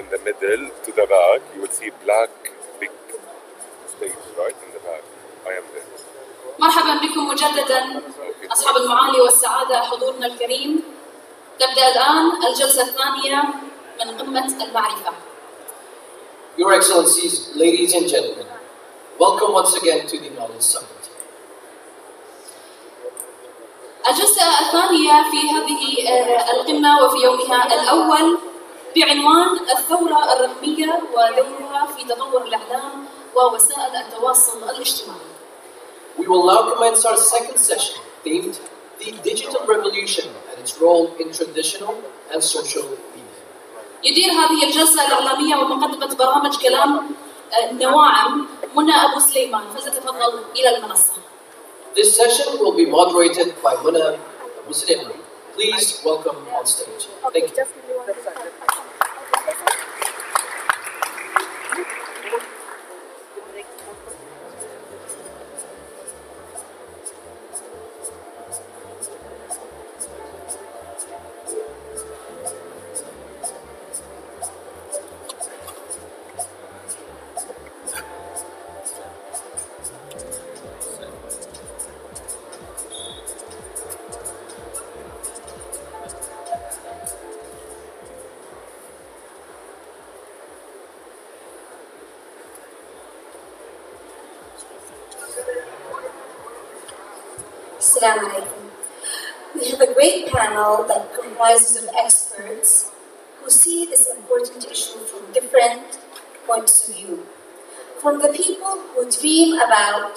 in the middle to the back, you will see black big stage right in the back. I am there. مرحبا بكم مجددا أصحاب المعالي والسعادة حضورنا الكريم. تبدأ الآن الجلسة الثانية من قمة المعرفة. Your Excellencies, ladies and gentlemen, welcome once again to the Knowledge Summit. الجلسة الثانية في هذه القمة وفي يومها الأول بعنوان الثورة الرقمية ودورها في تطور الإعلام ووسائل التواصل الاجتماعي. We will now commence our second session themed The Digital Revolution and its role in traditional and social media. يدير هذه الجلسة الإعلامية ومقدمة برامج كلام نواعم منى أبوسليمان، فلتتفضل إلى المنصة. This session will be moderated by Noura. Please welcome on stage. Thank you. Assalamu alaikum. We have a great panel that comprises of experts who see this important issue from different points of view. From the people who dream about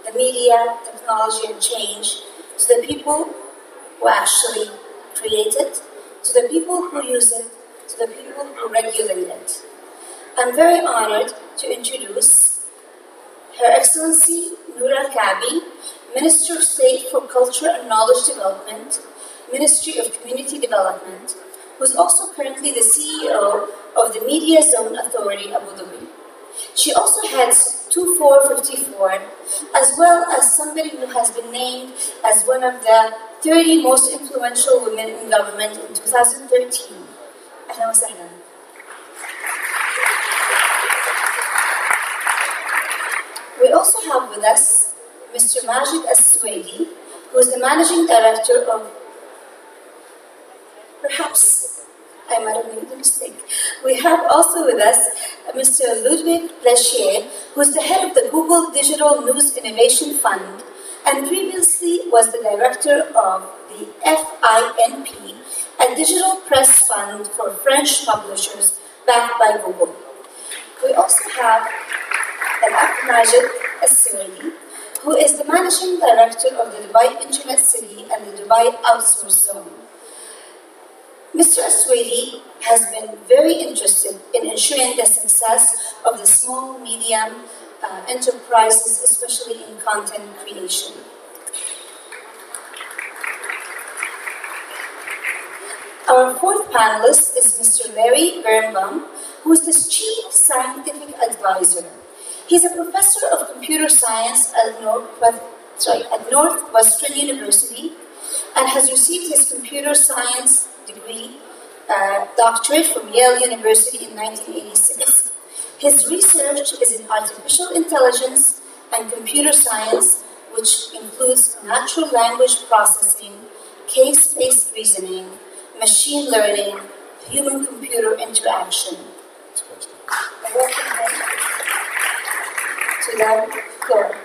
the media, technology and change, to the people who actually create it, to the people who use it, to the people who regulate it. I'm very honored to introduce Her Excellency Noura Kaabi, Minister of State for Culture and Knowledge Development, Ministry of Community Development, who is also currently the CEO of the Media Zone Authority, Abu Dhabi. She also heads 2454, as well as somebody who has been named as one of the 30 most influential women in government in 2013. Ahlan wa sahlan. We also have with us Mr. Majed al-Suwaidi, who is the Managing Director of, perhaps I might have made a mistake. We have also with us Mr. Ludovic Blecher, who is the head of the Google Digital News Innovation Fund, and previously was the director of the FINP, a digital press fund for French publishers backed by Google. We also have Majed al-Suwaidi, who is the Managing Director of the Dubai Internet City and the Dubai Outsource Zone. Mr. al-Suwaidi has been very interested in ensuring the success of the small, medium enterprises, especially in content creation. Our fourth panelist is Mr. Birnbaum, who is the Chief Scientific Advisor. He's a professor of computer science at Northwestern University and has received his computer science degree doctorate from Yale University in 1986. His research is in artificial intelligence and computer science, which includes natural language processing, case-based reasoning, machine learning, human-computer interaction. To the floor.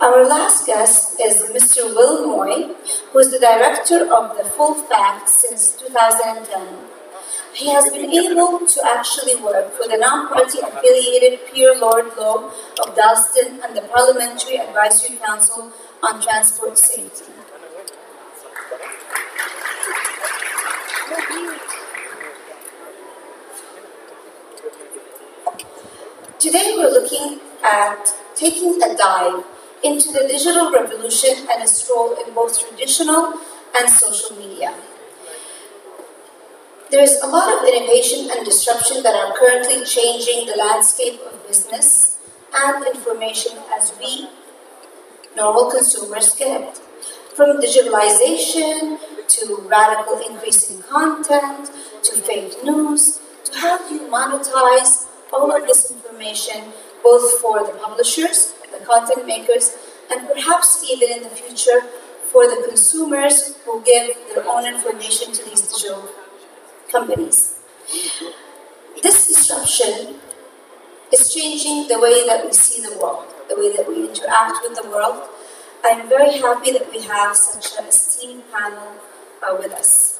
Our last guest is Mr. Will Moy, who is the director of the Full Fact since 2010. He has been able to actually work for the non-party affiliated Peer Lord Law of Dalston and the Parliamentary Advisory Council on Transport Safety. Today we're looking at taking a dive into the digital revolution and its role in both traditional and social media. There is a lot of innovation and disruption that are currently changing the landscape of business and information as we, normal consumers, get. From digitalization to radical increase in content, to fake news, to how do you monetize all of this information, both for the publishers, the content makers, and perhaps even in the future for the consumers who give their own information to these digital companies. This disruption is changing the way that we see the world, the way that we interact with the world. I'm very happy that we have such an esteemed panel with us.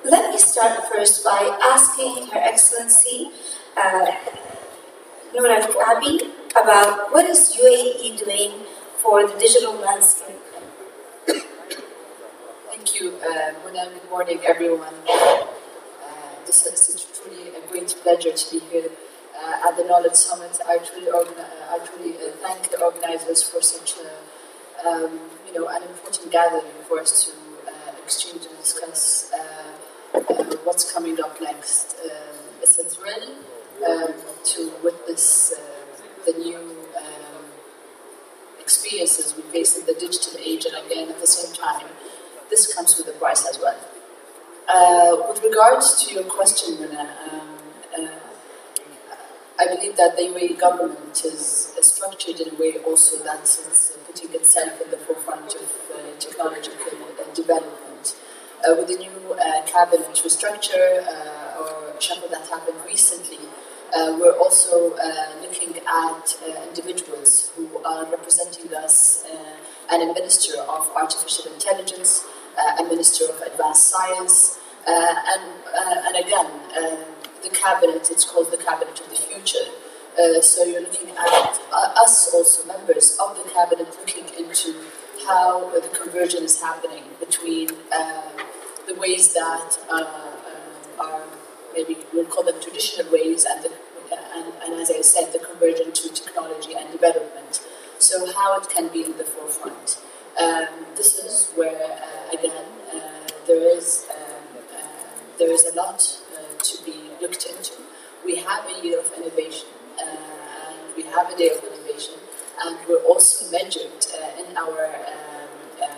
Let me start first by asking Her Excellency Noura Kaabi about what is UAE doing for the digital landscape. Thank you, Mona. Good morning, everyone. This is truly a great pleasure to be here at the Knowledge Summit. I truly thank the organizers for such an important gathering for us to exchange and discuss what's coming up next. It's a thrill to witness the new experiences we face in the digital age, and again, at the same time, this comes with a price as well. With regards to your question, Mona, I believe that the UAE government is structured in a way also that it's putting itself in the forefront of technological development. With the new cabinet restructure or shuffle that happened recently, we're also looking at individuals who are representing us, and a Minister of Artificial Intelligence, a Minister of Advanced Science, and again, the cabinet, it's called the Cabinet of the Future. So you're looking at us also, members of the cabinet, looking into how the conversion is happening between the ways that are, maybe we'll call them traditional ways, and as I said, the conversion to technology and development. So how it can be in the forefront. This is where, again, there is a lot to be looked into. We have a year of innovation, and we have a day of innovation, and we're also measured in our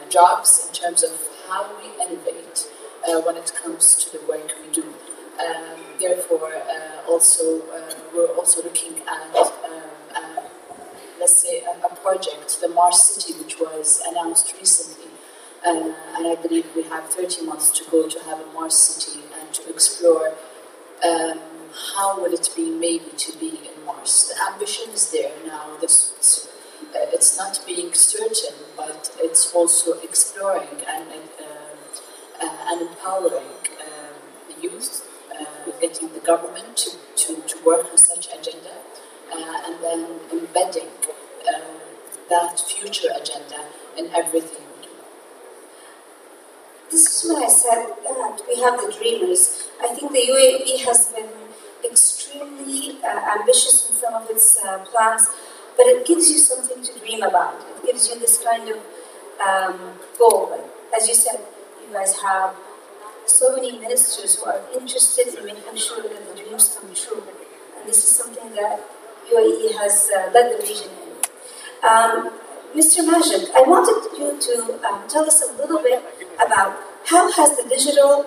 jobs in terms of how we innovate when it comes to the work we do. Therefore, we're also looking at, let's say, a project, the Mars City, which was announced recently. And I believe we have 30 months to go to have a Mars City and to explore how will it be maybe to be in Mars. The ambition is there now. It's not being certain, but it's also exploring and empowering the youth, getting the government to work on such agenda, and then embedding that future agenda in everything we do. This is when I said that we have the dreamers. I think the UAE has been extremely ambitious in some of its plans, but it gives you something to dream about. It gives you this kind of goal. As you said, you guys have so many ministers who are interested in making sure that the dreams come true. And this is something that UAE has led the region in. Mr. Majed, I wanted you to tell us a little bit about how has the digital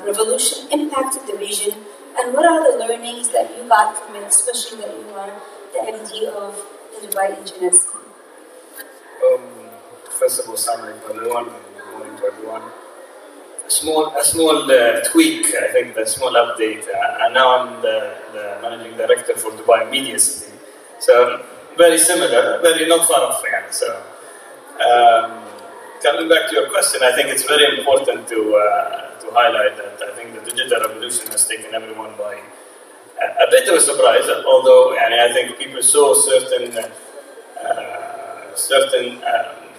revolution impacted the region, and what are the learnings that you got from it, especially that you are the MD of the Dubai Internet Scheme? First of all, assalamu alaikum everyone, and good morning to everyone. A small tweak, I think, the small update. And now I'm the managing director for Dubai Media City. So very similar, very not far off. Yeah. So coming back to your question, I think it's very important to highlight that I think the digital revolution has taken everyone by a bit of a surprise. Although I think people saw certain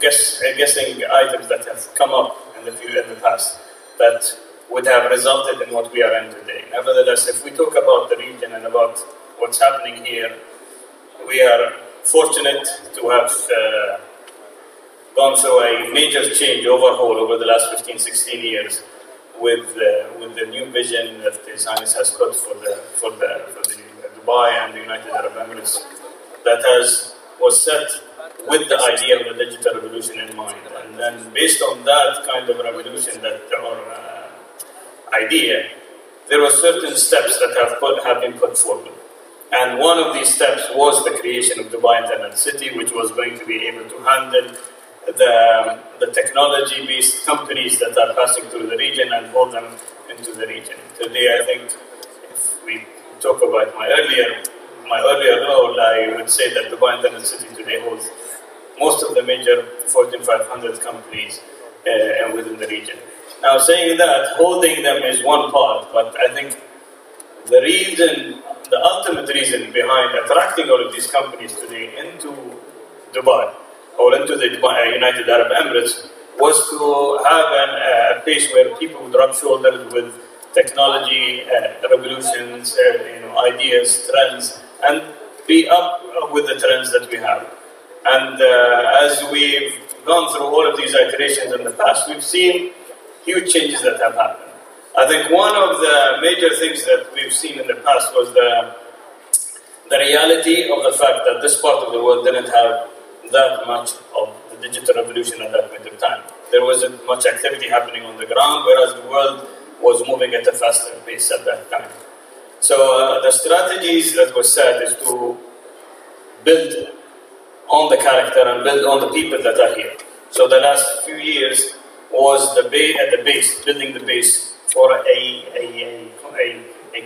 guessing items that have come up in the past that would have resulted in what we are in today. Nevertheless, if we talk about the region and about what's happening here, we are fortunate to have gone through a major change, overhaul over the last 15-16 years with the new vision that His Highness has put for the Dubai and the United Arab Emirates that was set with the idea of the digital revolution in mind. And then based on that kind of revolution or idea, there were certain steps that have been put forward. And one of these steps was the creation of Dubai Internet City, which was going to be able to handle the technology-based companies that are passing through the region and hold them into the region. Today, I think, if we talk about my earlier role, I would say that Dubai Internet City today holds most of the major Fortune 500 companies within the region. Now, saying that, holding them is one part, but I think the ultimate reason behind attracting all of these companies today into Dubai, or into the United Arab Emirates, was to have a place where people would rub shoulders with technology, revolutions, ideas, trends, and be up with the trends that we have. And as we've gone through all of these iterations in the past, we've seen huge changes that have happened. I think one of the major things that we've seen in the past was the reality of the fact that this part of the world didn't have that much of the digital revolution at that point of time. There wasn't much activity happening on the ground, whereas the world was moving at a faster pace at that time. So the strategies that were set is to build on the character and build on the people that are here. So the last few years was building the base for a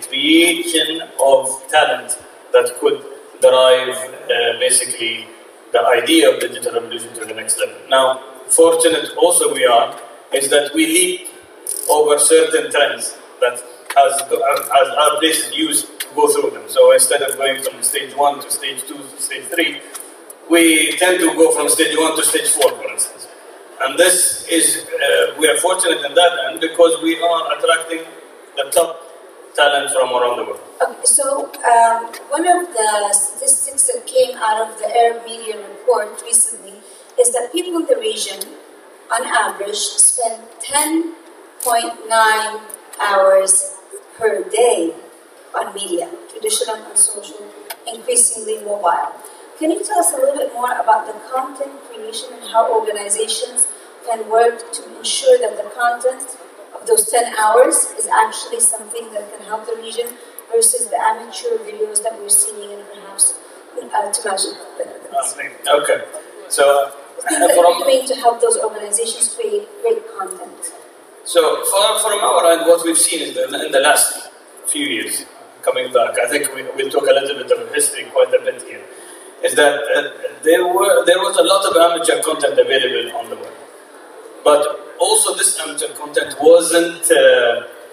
creation of talent that could drive basically the idea of digital revolution to the next level. Now, fortunate also we are, is that we leap over certain trends that as our places used to go through them. So instead of going from stage 1 to stage 2 to stage 3, we tend to go from stage 1 to stage 4, for instance. And this is, we are fortunate in that end because we are attracting the top talent from around the world. Okay, so one of the statistics that came out of the Arab Media Report recently is that people in the region, on average, spend 10.9 hours per day on media, traditional and social, increasingly mobile. Can you tell us a little bit more about the content creation and how organizations can work to ensure that the content of those 10 hours is actually something that can help the region versus the amateur videos that we're seeing and perhaps to Majed? Okay. So, to help those organizations create great content. So, from our end, what we've seen is in the last few years, coming back, I think we'll talk a little bit of history quite a bit here, is that there was a lot of amateur content available on the web. But also this amateur content wasn't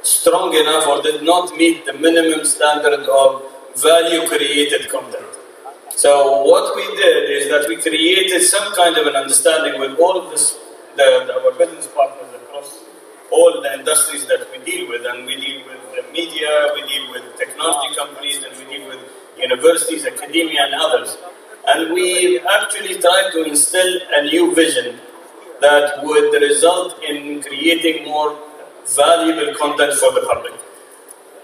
strong enough or did not meet the minimum standard of value-created content. So what we did is that we created some kind of an understanding with all of this, our business partners across all the industries that we deal with, and we deal with the media, we deal with technology companies, and we deal with universities, academia, and others. And we actually tried to instill a new vision that would result in creating more valuable content for the public.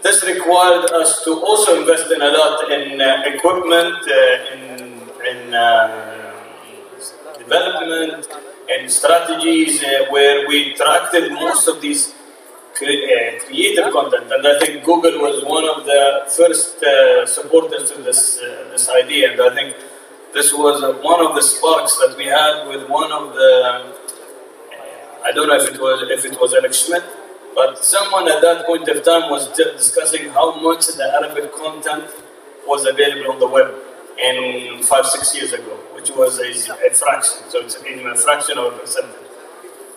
This required us to also invest in a lot in equipment, in development, in strategies where we tracked most of these creative content. And I think Google was one of the first supporters to this idea. And I think this was one of the sparks that we had with one of the, I don't know if it was Alex Schmidt, but someone at that point of time was discussing how much the Arabic content was available on the web in 5-6 years ago, which was a fraction. So it's a fraction of a percentage.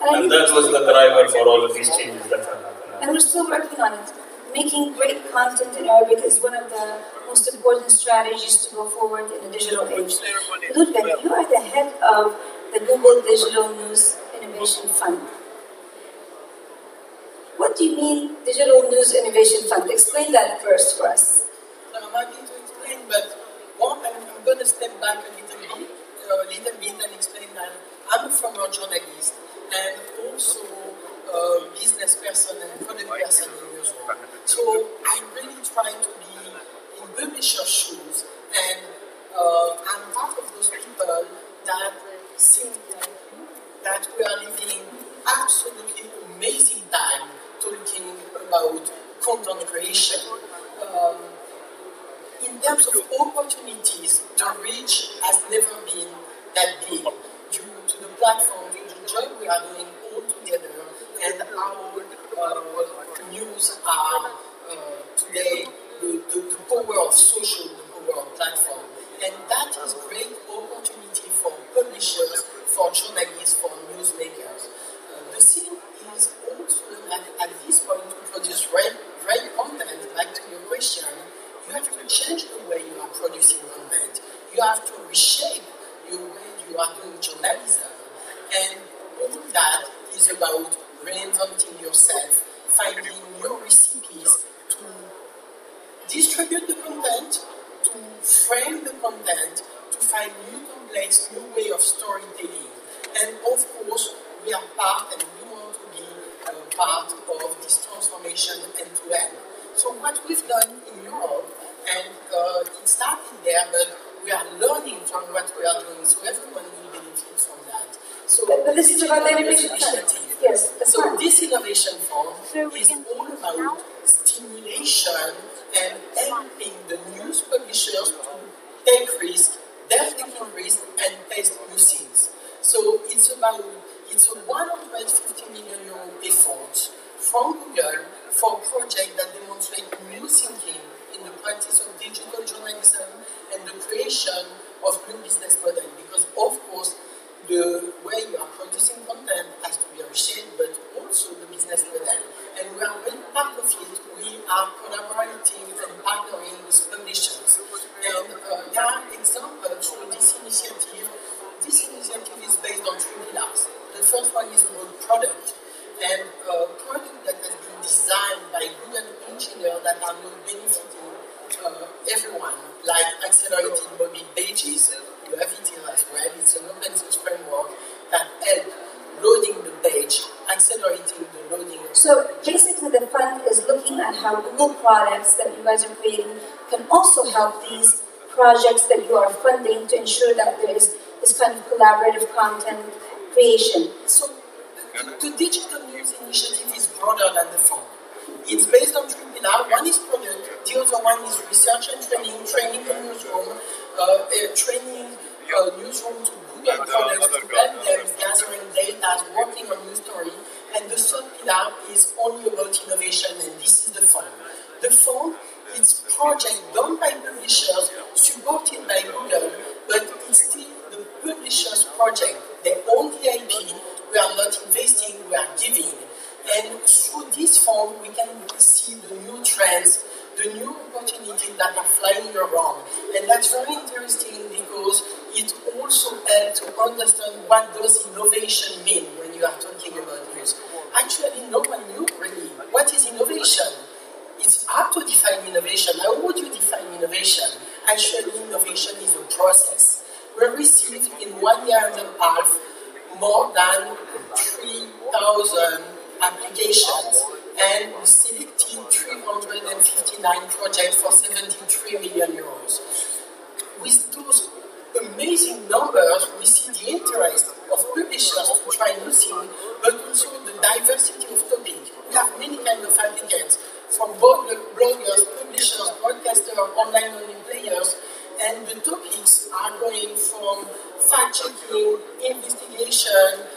And that was the driver for all of these changes that have happened. And we're still working on it. Making great content in Arabic is one of the most important strategies to go forward in the digital age. Ludovic, you are the head of the Google Digital News Innovation Fund. What do you mean Digital News Innovation Fund? Explain that first for us. I'm happy to explain, but I'm going to step back a little bit and explain that I'm a former journalist and also a business person and product person in Israel. So I really try to be in publisher's shoes, and I'm part of those people that think that we are living absolutely amazing time talking about content creation. In terms of opportunities, the reach has never been that big due to the platform, the job we are doing all together, and how news are today the power of social, the power of platform. And that is great opportunity for publishers, for journalists, for newsmakers. The thing is also that at this point to produce great content, back to your question, you have to change the way you are producing content. You have to reshape your way you are doing journalism. And all that is about reinventing yourself, finding new recipes to distribute the content, to frame the content, to find new templates, new way of storytelling. And of course, we are part and we want to be part of this transformation end-to-end. So what we've done in Europe, and it started there, but we are learning from what we are doing, so everyone will benefit from that. So but this is about the innovation initiative. Yes, so this innovation fund is all about stimulation and helping the news publishers to take risks, they're taking risks, and test new things. So it's a 150 million euro effort from Google for a project that demonstrates new thinking in the practice of digital journalism and the creation of new business models. Because of course, the way you are producing content has to be reshaped, but also the business model. And we are very part of it. We are collaborating and partnering with publishers. And there are examples for this initiative. This initiative is based on 3 pillars. The first one is about product. And product that has been designed by Google engineers that are now benefiting everyone, like accelerated mobile pages. You have it here as well. It's an open source framework that helps loading the page, accelerating the loading. So basically the fund is looking at how Google products that you guys are creating can also help these projects that you are funding to ensure that there is this kind of collaborative content creation. So the digital news initiative is broader than the fund. It's based on 3 pillars. One is product, the other one is research and training the newsroom, training newsroom to Google products, to help them gathering data, working on news story. And the third pillar is only about innovation, and this is the fund. The fund is project done by publishers, supported by Google, but it's still the publishers' project. They own the IP, we are not investing, we are giving. And through this fund, we can see the new trends, the new opportunities that are flying around. And that's very interesting because it also helps to understand what does innovation mean when you are talking about news. Actually, no one knew really what is innovation. It's hard to define innovation. How would you define innovation? Actually, innovation is a process. We received in 1 year and a half more than 3,000 applications, and we selected 359 projects for 73 million euros. With those amazing numbers, we see the interest of publishers to try new things, but also the diversity of topics. We have many kinds of applicants, from bloggers, publishers, broadcasters, online-only players, and the topics are going from fact-checking, investigation,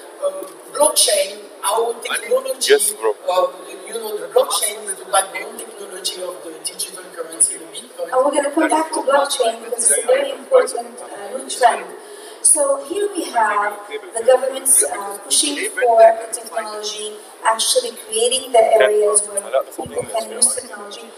blockchain, our technology, the blockchain is the backbone technology of the digital currency, the Bitcoin. And we're going to come back to blockchain because it's a very important new trend. So here we have the governments pushing for technology, actually creating the areas where people can use technology.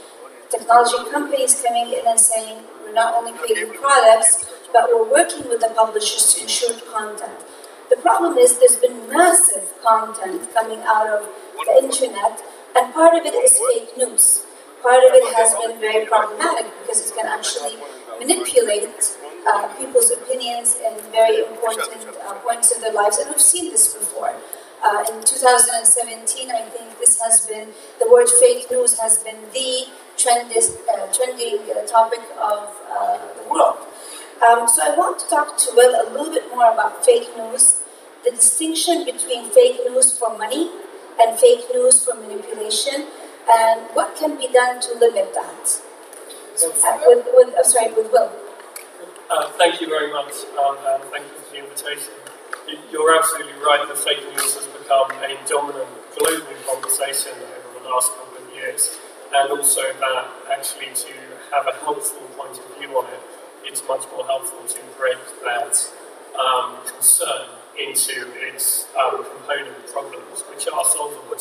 Technology companies coming in and saying, we're not only creating products, but we're working with the publishers to ensure content. The problem is there's been massive content coming out of the internet, and part of it is fake news. Part of it has been very problematic because it can actually manipulate people's opinions in very important points of their lives, and we've seen this before. In 2017, I think this has been, the word fake news has been the trending topic of the world. So I want to talk to Will a little bit more about fake news, the distinction between fake news for money and fake news for manipulation, and what can be done to limit that. With Will. Thank you very much, and thank you for the invitation. You're absolutely right that fake news has become a dominant global conversation over the last couple of years, and also that actually to have a helpful point of view on it, it's much more helpful to break that concern into its component problems, which are solvable.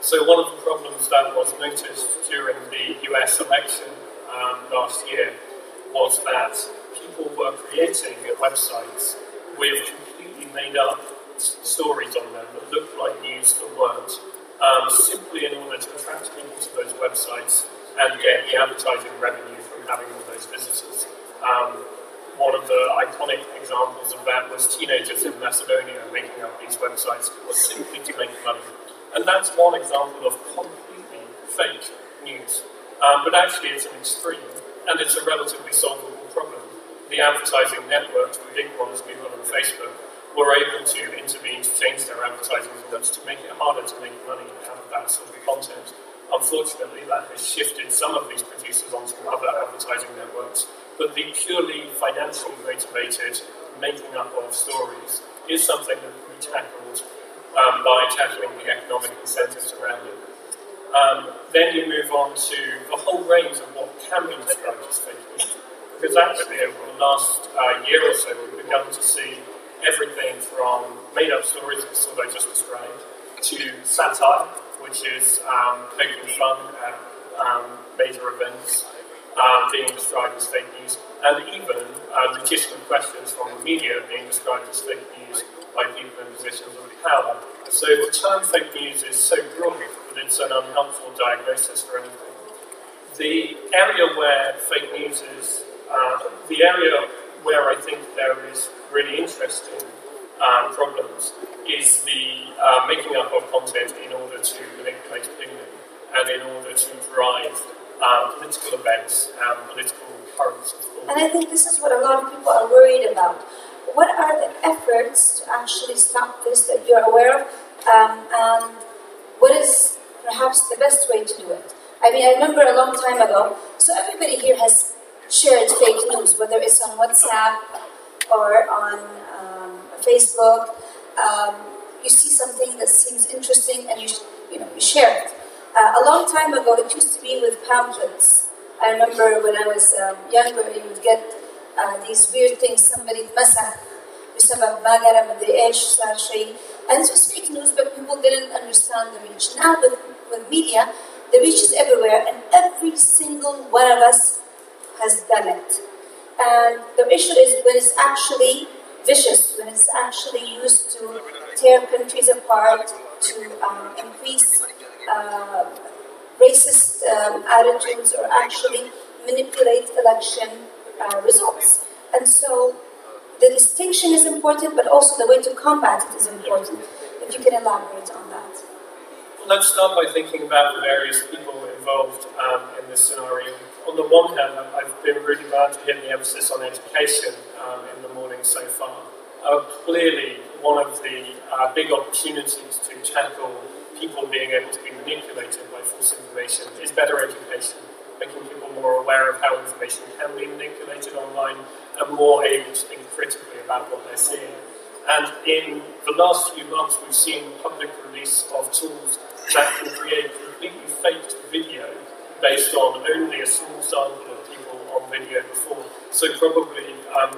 So one of the problems that was noticed during the US election last year was that people were creating websites with completely made-up stories on them that looked like news that weren't, simply in order to attract people to those websites and get the advertising revenue from having all those visitors. One of the iconic examples of that was teenagers in Macedonia making up these websites simply to make money. And that's one example of completely fake news. But actually it's an extreme, and it's a relatively solvable problem. The advertising networks, the big ones, Google and Facebook, were able to intervene to change their advertising methods to make it harder to make money out of that sort of content. Unfortunately, that has shifted some of these producers onto other advertising networks, but the purely financially motivated making up of stories is something that can be tackled by tackling the economic incentives around it. Then you move on to the whole range of what can be described as fake news. Because actually, over the last year or so, we've begun to see everything from made-up stories, as I just described, to satire, which is poking fun at major events, being described as fake news, and even legitimate questions from the media being described as fake news by people in positions of power. So the term fake news is so broad that it's an unhelpful diagnosis for anything. The area where fake news is, the area where I think there is really interesting problems is the making up of content in order to manipulate opinion and in order to drive political events and political currents. And I think this is what a lot of people are worried about. What are the efforts to actually stop this that you're aware of, and what is perhaps the best way to do it? I mean, I remember a long time ago, so everybody here has shared fake news, whether it's on WhatsApp or on Facebook. You see something that seems interesting and you share it. A long time ago, it used to be with pamphlets. I remember when I was younger, you would get these weird things, somebody مسح بسبب ما قرأ مدري إيش صار شيء, and this was fake news, but people didn't understand the reach. Now with media, the reach is everywhere, and every single one of us has done it. And the issue is when it's actually vicious, when it's actually used to tear countries apart, to increase racist attitudes, or actually manipulate election results. And so the distinction is important, but also the way to combat it is important. If you can elaborate on that. Let's start by thinking about the various people involved in this scenario. On the one hand, I've been really glad to hear the emphasis on education in the morning so far. Clearly, one of the big opportunities to tackle people being able to be manipulated by false information is better education, making people more aware of how information can be manipulated online and more able to think critically about what they're seeing. And in the last few months, we've seen public release of tools that can create completely faked video based on only a small sample of people on video before. So probably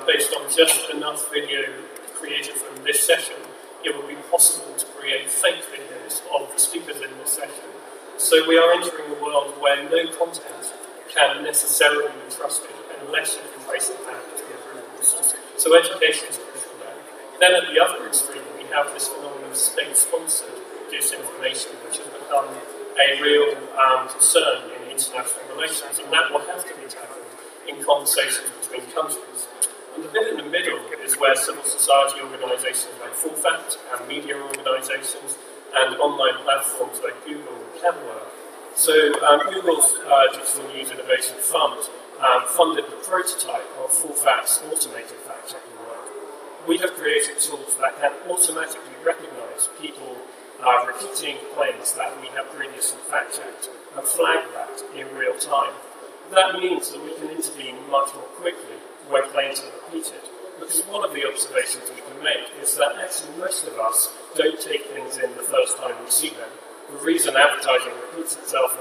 based on just enough video created from this session, it would be possible to create fake videos of the speakers in this session. So we are entering a world where no content can necessarily be trusted unless you can trace it back to the approved source. So education is crucial there. Then at the other extreme, we have this phenomenon of state-sponsored disinformation, which has become a real concern in international relations, and that will have to be tackled in conversations between countries. And the bit in the middle is where civil society organisations like Full Fact and media organisations and online platforms like Google can work. So Google's Digital News Innovation Fund funded the prototype of full facts automated fact-checking work. We have created tools that can automatically recognise people repeating claims that we have previously fact-checked and flag that in real time. That means that we can intervene much more quickly when claims are repeated, because one of the observations we can make is that actually most of us don't take things in the first time we see them. The reason advertising repeats itself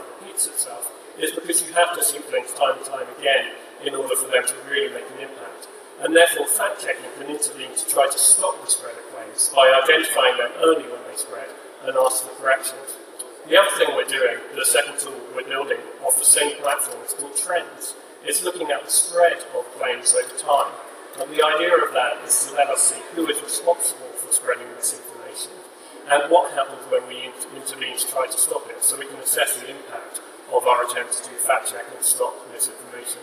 is because you have to see things time and time again in order for them to really make an impact. And therefore, fact-checking can intervene to try to stop the spread of claims by identifying them early when they spread and ask for corrections. The other thing we're doing, the second tool we're building off the same platform, is called Trends. It's looking at the spread of claims over time. And the idea of that is to let us see who is responsible for spreading misinformation and what happens when we intervene to try to stop it, so we can assess the impact of our attempts to fact-check and stop misinformation.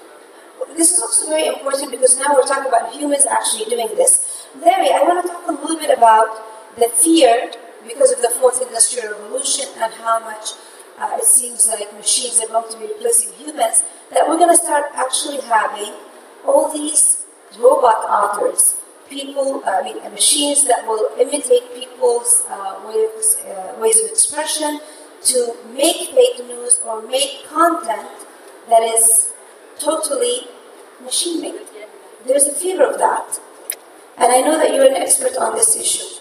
This is also very important because now we're talking about humans actually doing this. Larry, I want to talk a little bit about the fear because of the fourth industrial revolution and how much it seems like machines are going to be replacing humans, that we're going to start actually having all these robot authors, machines that will imitate people's ways of expression to make fake news or make content that is totally machine-made. There's a fear of that. And I know that you're an expert on this issue.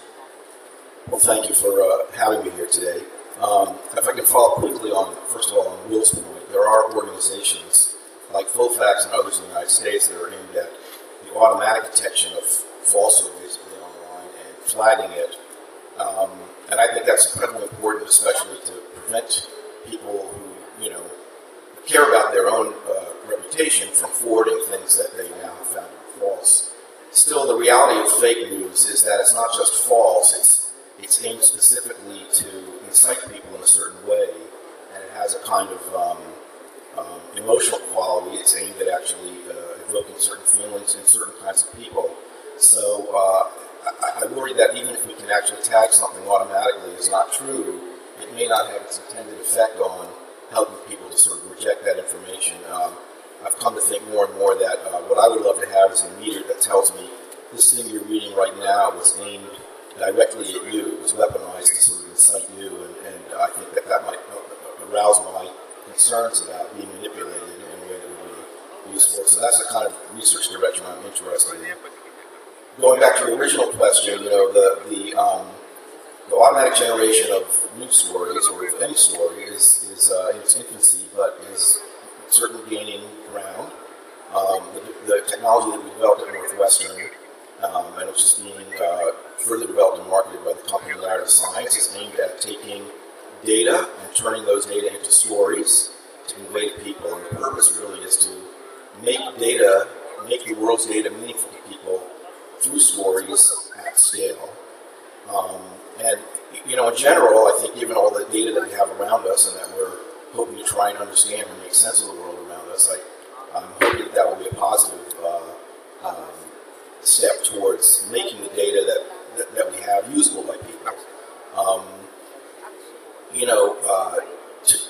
Well, thank you for having me here today. If I can follow quickly on, first of all, on Will's point, there are organizations like FullFacts and others in the United States that are aimed at the automatic detection of falsehood, basically, online and flagging it. And I think that's incredibly important, especially to prevent people who, care about their own reputation from forwarding things that they now have found false. Still, the reality of fake news is that it's not just false, it's aimed specifically to incite people in a certain way, and it has a kind of emotional quality. It's aimed at actually evoking certain feelings in certain kinds of people. So I worry that even if we can actually tag something automatically as not true, it may not have its intended effect on helping people to sort of reject that information. I've come to think more and more that what I would love to have is a meter that tells me this thing you're reading right now was aimed directly at you. It was weaponized to sort of incite you, and I think that might arouse my concerns about being manipulated in a way that would be useful. So that's the kind of research direction I'm interested in. Going back to the original question, the automatic generation of news stories, or of any story, is in its infancy, but is certainly gaining ground. The technology that we developed at Northwestern, and which is being further developed and marketed by the company Narrative Science, is aimed at taking data and turning those data into stories to convey to people. And the purpose really is to make the world's data meaningful to people through stories at scale. And, in general, I think given all the data that we have around us and that we're hoping to try and understand and make sense of the world around us, I'm hoping that will be a positive step towards making the data that we have usable by people.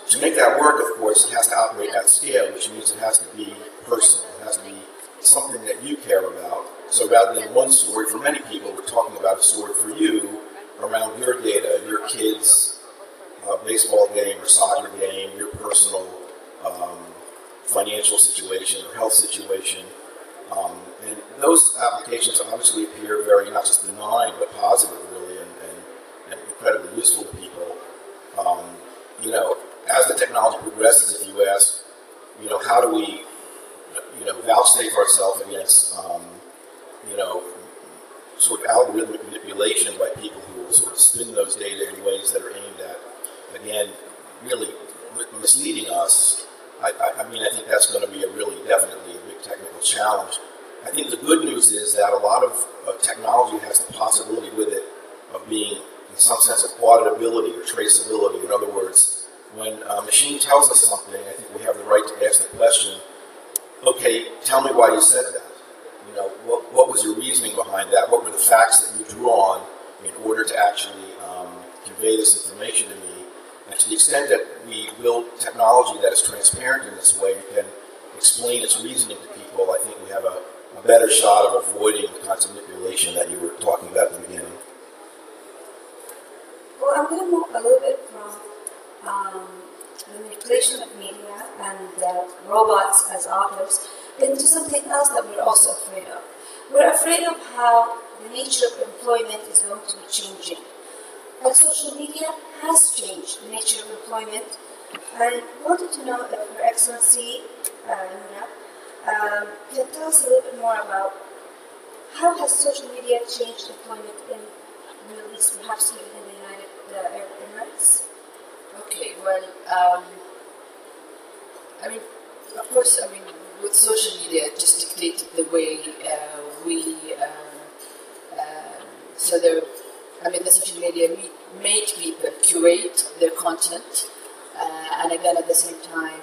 To make that work, of course, it has to operate at scale, which means it has to be personal. It has to be something that you care about. So rather than one story, for many people, we're talking about a story for you around your data, your kids' baseball game or soccer game, your personal financial situation or health situation. And those applications obviously appear very, not just benign, but positive, really, and incredibly useful to people. As the technology progresses, if you ask, how do we, vouchsafe ourselves against, sort of algorithmic manipulation by people who will sort of spin those data in ways that are aimed at, again, really misleading us. I think that's going to be definitely a big technical challenge. I think the good news is that a lot of technology has the possibility with it of being, in some sense, of auditability or traceability. In other words, when a machine tells us something, I think we have the right to ask the question, okay, tell me why you said that. What was your reasoning behind that? What were the facts that you drew on in order to actually convey this information to me? And to the extent that we build technology that is transparent in this way, can explain its reasoning to people, I think we have a better shot of avoiding the kinds of manipulation that you were talking about at the beginning. Well, I'm going to move a little bit from the manipulation of media and robots as authors into something else that we're also afraid of. We're afraid of how the nature of employment is going to be changing. And social media has changed the nature of employment. I wanted to know if Your Excellency, Noura, can tell us a little bit more about how has social media changed employment in the Middle East, perhaps even in the United Arab Emirates? Okay, well, I mean, of course, I mean, with social media, it just dictated the way so there, I mean, the social media made people curate their content, and again, at the same time,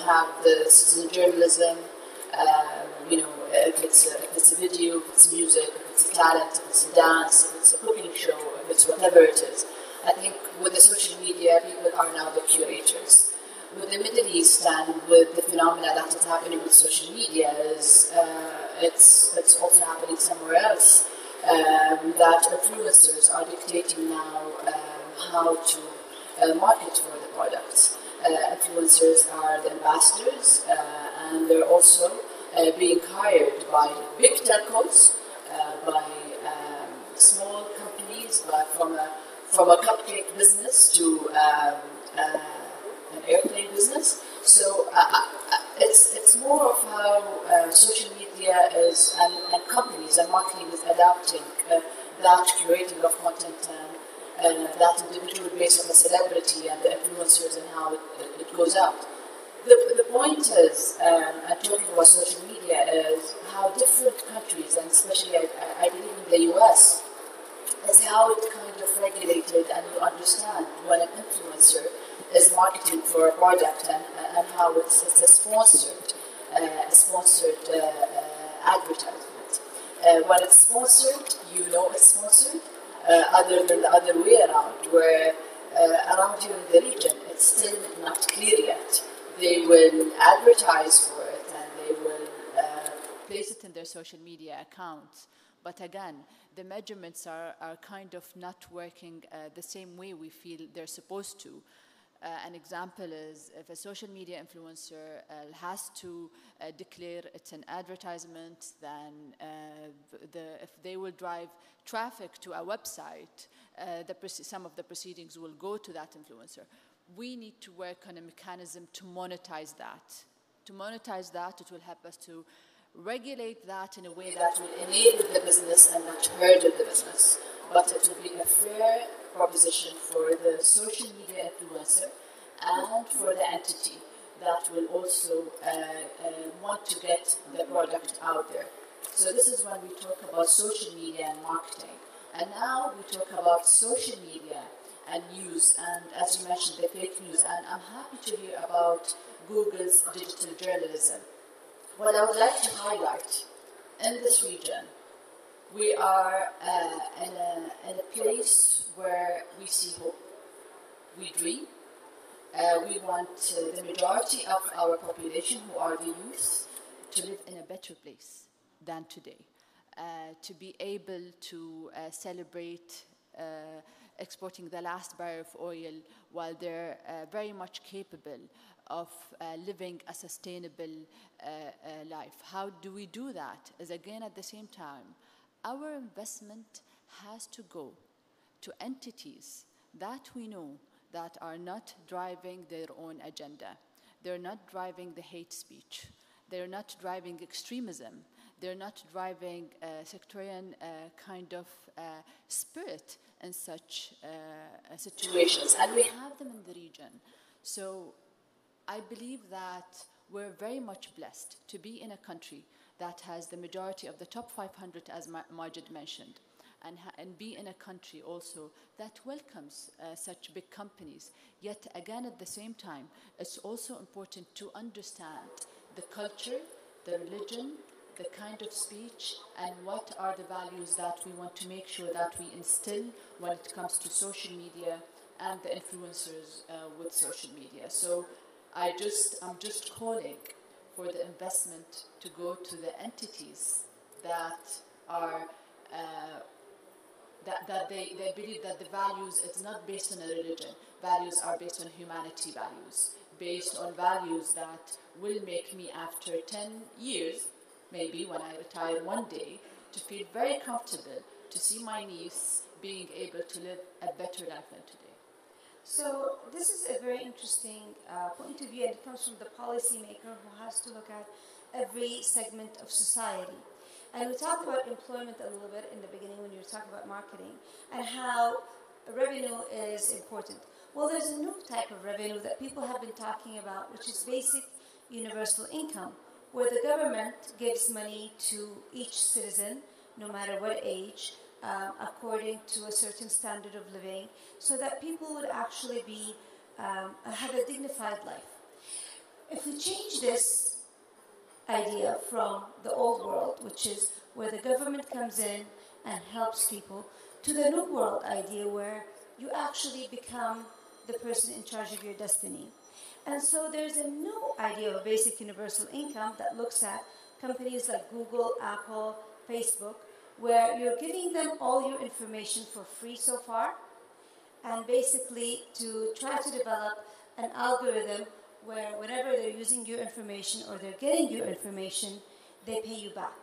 have the citizen journalism, if it's a video, if it's music, if it's a talent, if it's a dance, if it's a cooking show, if it's whatever it is. I think with the social media, people are now the curators. With the Middle East and with the phenomena that is happening with social media is it's also happening somewhere else. That influencers are dictating now how to market for the products. Influencers are the ambassadors, and they're also being hired by big telcos, by small companies, but from a cupcake business to an airplane business. So it's more of how social media is and companies and marketing is adapting that curating of content and that individual based on the celebrity and the influencers and how it goes out. The point is, and talking about social media, is how different countries, and especially I believe in the US, is how it kind of regulated, and you understand when an influencer is marketing for a product and how it's a sponsored advertisement. When it's sponsored, you know it's sponsored, other than the other way around, where around here in the region, it's still not clear yet. They will advertise for it and they will place it in their social media accounts. But again, the measurements are kind of not working the same way we feel they're supposed to. An example is if a social media influencer has to declare it's an advertisement, then if they will drive traffic to a website, some of the proceedings will go to that influencer. We need to work on a mechanism to monetize that. To monetize that, it will help us to regulate that in a way that will enable the business and not hurt the business. But it will be a fair proposition for the social media influencer and for the entity that will also want to get the product out there. So this is when we talk about social media and marketing. And now we talk about social media and news, and as you mentioned, the fake news. And I'm happy to hear about Google's digital journalism. What I would like to highlight in this region, we are in a place where we see hope, we dream. We want the majority of our population, who are the youth, to live in a better place than today, to be able to celebrate exporting the last barrel of oil while they're very much capable of living a sustainable life. How do we do that? Is again, at the same time, our investment has to go to entities that we know that are not driving their own agenda. They're not driving the hate speech. They're not driving extremism. They're not driving sectarian kind of spirit in such situations. And we have them in the region. So I believe that we're very much blessed to be in a country that has the majority of the top 500, as Majed mentioned, and be in a country also that welcomes such big companies. Yet again, at the same time, it's also important to understand the culture, the religion, the kind of speech, and what are the values that we want to make sure that we instill when it comes to social media and the influencers with social media. So I'm just calling for the investment to go to the entities that are that they believe that the values, it's not based on a religion. Values are based on humanity values, based on values that will make me after 10 years, maybe when I retire one day, to feel very comfortable to see my niece being able to live a better life than today. So this is a very interesting point of view, and it comes from the policymaker who has to look at every segment of society. And we talked about employment a little bit in the beginning when you were talking about marketing and how revenue is important. Well, there's a new type of revenue that people have been talking about, which is basic universal income, where the government gives money to each citizen, no matter what age, according to a certain standard of living, so that people would actually be have a dignified life. If we change this idea from the old world, which is where the government comes in and helps people, to the new world idea where you actually become the person in charge of your destiny. And so there's a new idea of basic universal income that looks at companies like Google, Apple, Facebook, where you're giving them all your information for free so far, and basically to try to develop an algorithm where whenever they're using your information or they're getting your information, they pay you back.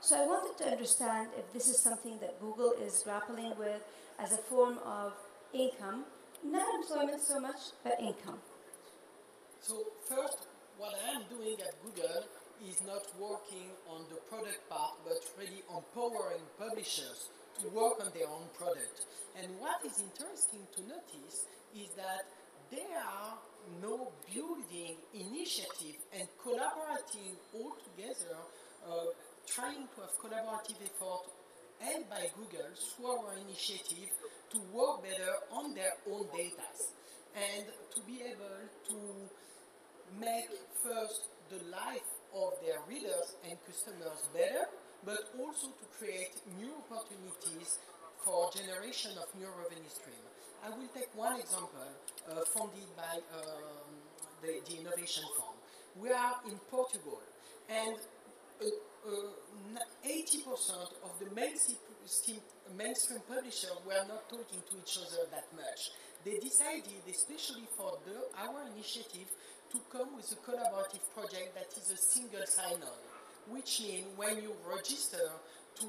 So I wanted to understand if this is something that Google is grappling with as a form of income, not employment so much, but income. So first, what I am doing at Google is not working on the product part, but really empowering publishers to work on their own product. And what is interesting to notice is that there are no building initiative and collaborating all together, trying to have collaborative effort and by Google through our initiative to work better on their own data and to be able to make first the life of their readers and customers better, but also to create new opportunities for generation of new revenue stream. I will take one example funded by the Innovation Fund. We are in Portugal, and 80% of the mainstream publishers were not talking to each other that much. They decided, especially for our initiative, to come with a collaborative project that is a single sign-on, which means when you register to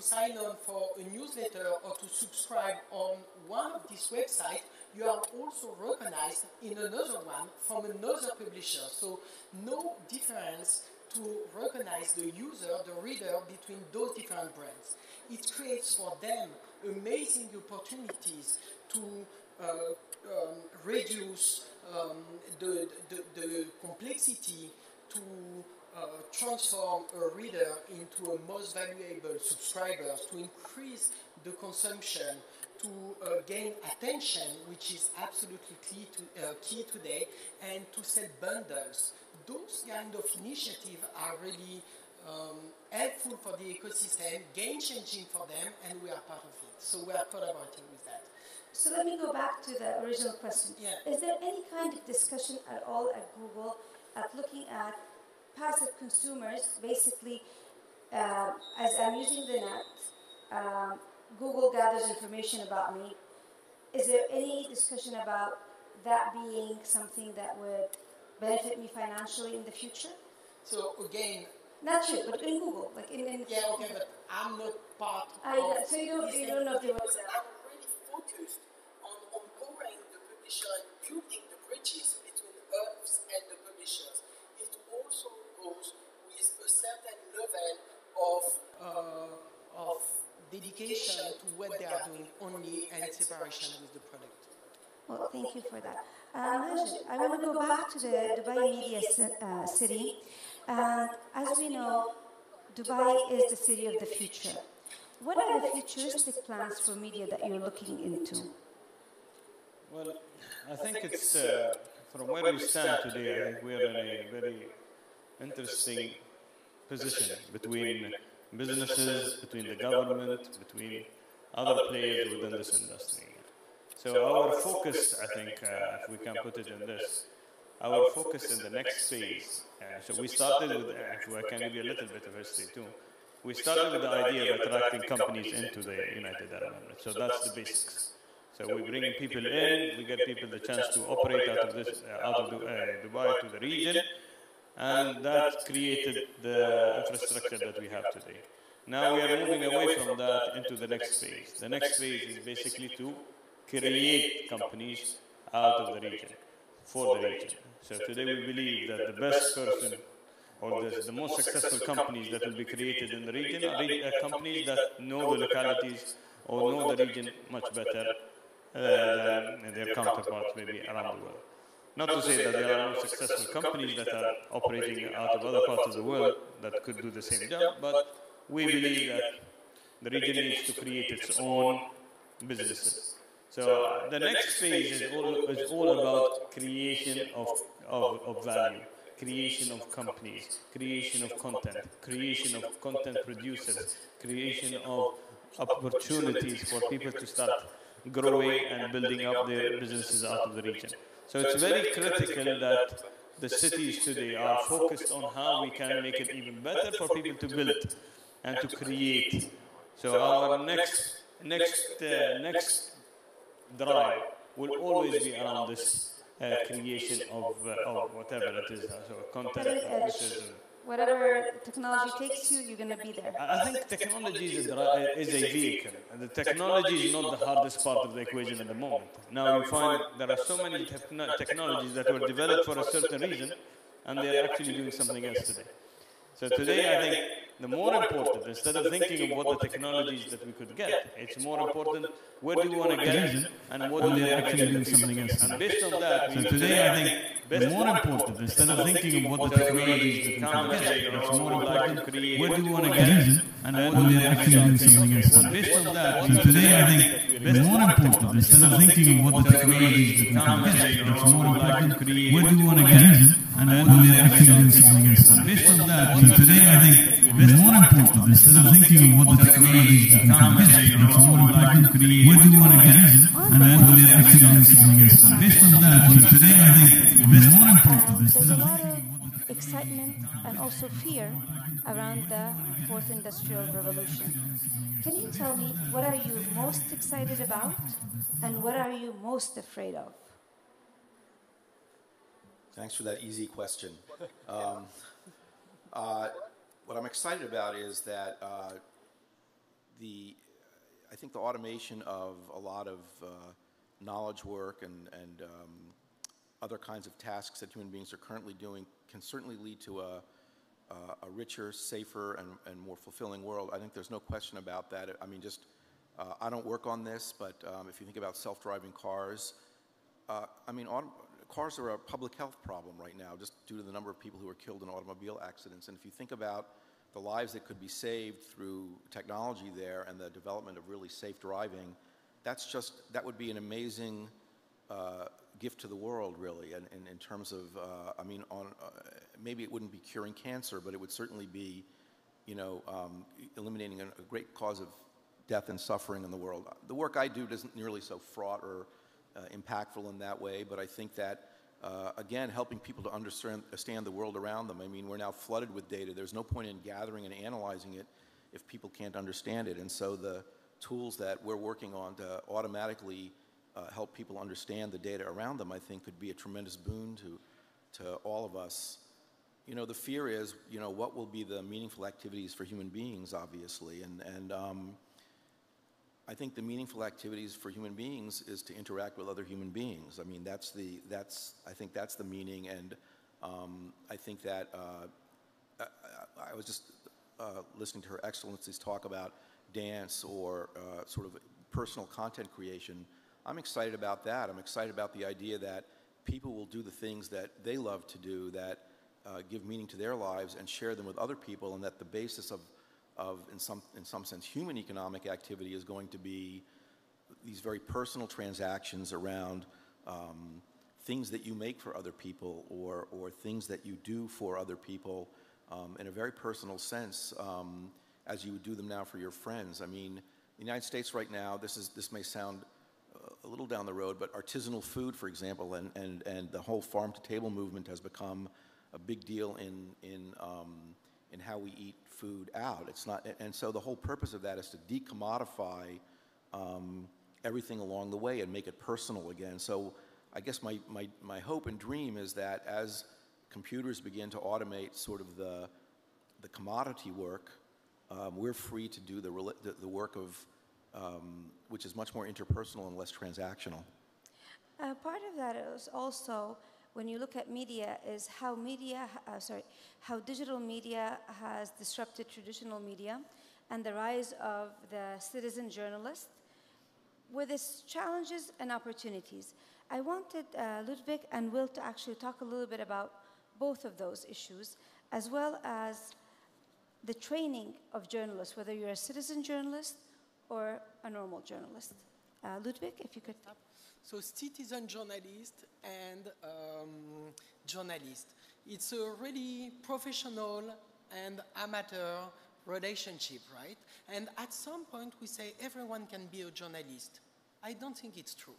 sign on for a newsletter or to subscribe on one of these websites, you are also recognized in another one from another publisher. So no difference to recognize the user, the reader, between those different brands. It creates for them amazing opportunities to reduce the complexity, to transform a reader into a most valuable subscriber, to increase the consumption, to gain attention, which is absolutely key today, and to sell bundles. Those kind of initiatives are really helpful for the ecosystem, game-changing for them, and we are part of it. So we are collaborating with that. So let me go back to the original question. Yeah. Is there any kind of discussion at all at Google at looking at passive consumers? Basically, as I'm using the net, Google gathers information about me. Is there any discussion about that being something that would benefit me financially in the future? So again, not you, but in Google, like in yeah, okay, but I'm not part of. So you don't know if there was. I'm really focused on empowering the publisher and building the bridges between us and the publishers. It also goes with a certain level of dedication to what they are doing only and separation with the product. Well, thank you for that. Majed, I want to go back to the Dubai Media City. As we know, Dubai is the city of the future. What are the futuristic plans for media that you're looking into? Well, I think it's, from where we stand today, I think we're in a very interesting position between businesses, between the government, between other players within this industry. So our focus, I think, if we can put it in this, our focus in the next phase. So we started with, I can give you a little bit of history too. We started with the idea of attracting companies into the United Arab Emirates. So that's the basics. So we bring people in, we get people the chance to operate out of Dubai to the region, and that created the infrastructure that we have today. Now we are moving away from that into the next phase. The next phase is basically to create companies out of the region, for the region. So today we believe that the best person or the most successful companies that will be created in the region are companies that know the localities or know the region much better than their counterparts maybe around the world. Not to say that there are no successful companies that are operating out of other parts of the world that could do the same job, but we believe that the region needs to create its own businesses. So the next phase is all about creation of value, creation of companies, creation of content producers, creation of opportunities for people to start growing and building up their businesses out of the region. So it's very critical that the cities today are focused on how we can make it even better for people to build and to create. So our next drive will always be around this creation of whatever it is, so content producers. Whatever technology takes you, you're going to be there. I think technology is a vehicle, and the technology is not the hardest part of the equation at the moment. Now you find there are so many technologies that were developed for a certain reason, and they are actually doing something else today. So today, I think the more important, instead of thinking of what the technologies that we could get, it's more important where do we want to get and what do they actually do something else. And based on that, so today I think the more important, instead of thinking of what the technologies that come get, it's more important where do we want to get and what do they actually do something else. And based on that, so today I think the more important, instead of thinking of what the technologies that come get, it's more important where do we want to get and what do they actually do something else. And based on that, so today I think it's more important, instead of thinking of what the technologies that come get, it's more important where do you want to get and what will they actually do something else. Based on that, today I think it's more important, instead of thinking of what the excitement and also fear around the fourth industrial revolution. Can you tell me, what are you most excited about and what are you most afraid of? Thanks for that easy question. What I'm excited about is that I think the automation of a lot of knowledge work and other kinds of tasks that human beings are currently doing can certainly lead to a richer, safer, and more fulfilling world. I think there's no question about that. I mean, I don't work on this, but if you think about self-driving cars, I mean, cars are a public health problem right now, just due to the number of people who are killed in automobile accidents. And if you think about the lives that could be saved through technology there and the development of really safe driving, that would be an amazing gift to the world, really. And in terms of, I mean, maybe it wouldn't be curing cancer, but it would certainly be, eliminating a great cause of death and suffering in the world. The work I do isn't nearly so fraught or impactful in that way, but I think that, again, helping people to understand the world around them. I mean, we're now flooded with data. There's no point in gathering and analyzing it if people can't understand it. And so the tools that we're working on to automatically help people understand the data around them, I think, could be a tremendous boon to all of us. The fear is, what will be the meaningful activities for human beings, obviously, and I think the meaningful activities for human beings is to interact with other human beings. I mean, I think that's the meaning, and I think that I was just listening to Her Excellency's talk about dance or sort of personal content creation. I'm excited about that. I'm excited about the idea that people will do the things that they love to do, that give meaning to their lives, and share them with other people, and that the basis of in some sense, human economic activity is going to be these very personal transactions around things that you make for other people or things that you do for other people in a very personal sense, as you would do them now for your friends. I mean, the United States right now, this may sound a little down the road, but artisanal food, for example, and the whole farm-to-table movement has become a big deal in how we eat food out. It's not, and so the whole purpose of that is to decommodify everything along the way and make it personal again. So I guess my hope and dream is that as computers begin to automate sort of the commodity work, we're free to do the work of which is much more interpersonal and less transactional. Part of that is also, when you look at media, is how how digital media has disrupted traditional media, and the rise of the citizen journalist, with its challenges and opportunities. I wanted Ludovic and Will to actually talk a little bit about both of those issues, as well as the training of journalists, whether you're a citizen journalist or a normal journalist. Ludovic, if you could. So citizen journalist and journalist. It's a really professional and amateur relationship, right? And at some point we say everyone can be a journalist. I don't think it's true.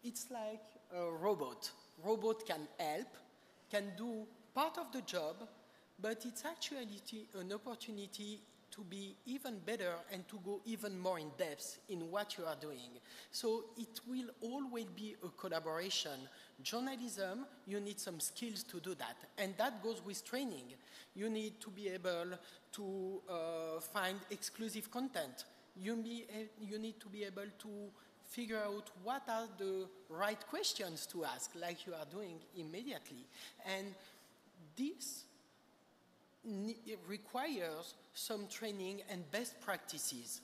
It's like a robot. Robot can help, can do part of the job, but it's actually an opportunity to be even better and to go even more in depth in what you are doing. So it will always be a collaboration. Journalism, you need some skills to do that. And that goes with training. You need to be able to find exclusive content. You need to be able to figure out what are the right questions to ask, like you are doing immediately. And this it requires some training and best practices.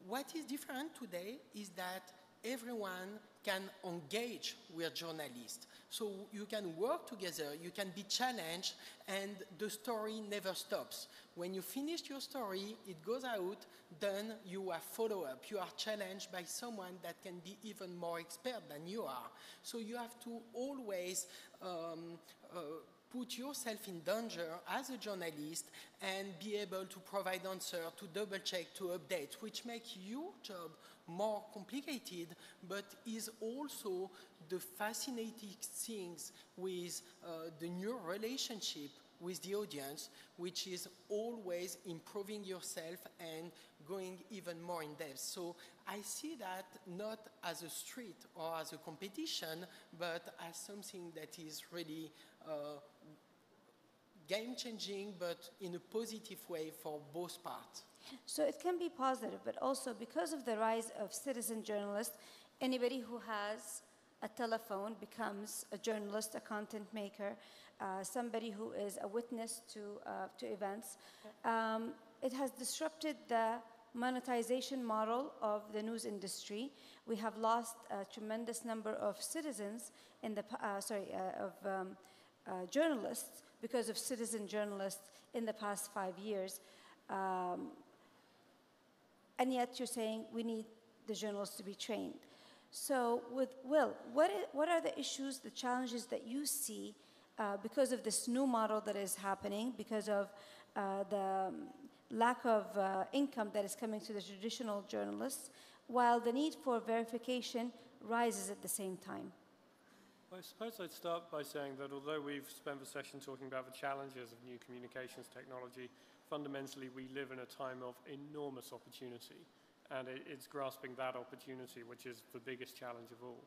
What is different today is that everyone can engage with journalists. So you can work together, you can be challenged, and the story never stops. When you finish your story, it goes out, then you have follow-up. You are challenged by someone that can be even more expert than you are. So you have to always put yourself in danger as a journalist and be able to provide answer, to double check, to update, which makes your job more complicated, but is also the fascinating things with the new relationship with the audience, which is always improving yourself and going even more in depth. So I see that not as a street or as a competition, but as something that is really game-changing, but in a positive way for both parts. So it can be positive, but also because of the rise of citizen journalists, anybody who has a telephone becomes a journalist, a content maker, somebody who is a witness to events. It has disrupted the monetization model of the news industry. We have lost a tremendous number of citizens in the journalists because of citizen journalists in the past 5 years. And yet you're saying we need the journalists to be trained. So with Will, what are the issues, the challenges that you see because of this new model that is happening, because of the lack of income that is coming to the traditional journalists, while the need for verification rises at the same time? Well, I suppose I'd start by saying that although we've spent the session talking about the challenges of new communications technology, fundamentally we live in a time of enormous opportunity. And it's grasping that opportunity, which is the biggest challenge of all.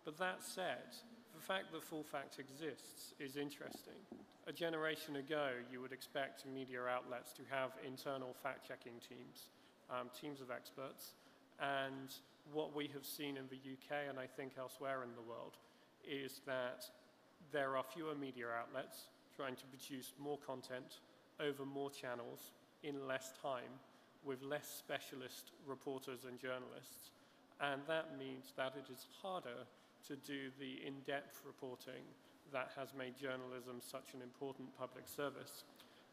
But that said, the fact that full fact exists is interesting. A generation ago, you would expect media outlets to have internal fact-checking teams, teams of experts. And what we have seen in the UK, and I think elsewhere in the world, is that there are fewer media outlets trying to produce more content over more channels in less time, with less specialist reporters and journalists. And that means that it is harder to do the in-depth reporting that has made journalism such an important public service.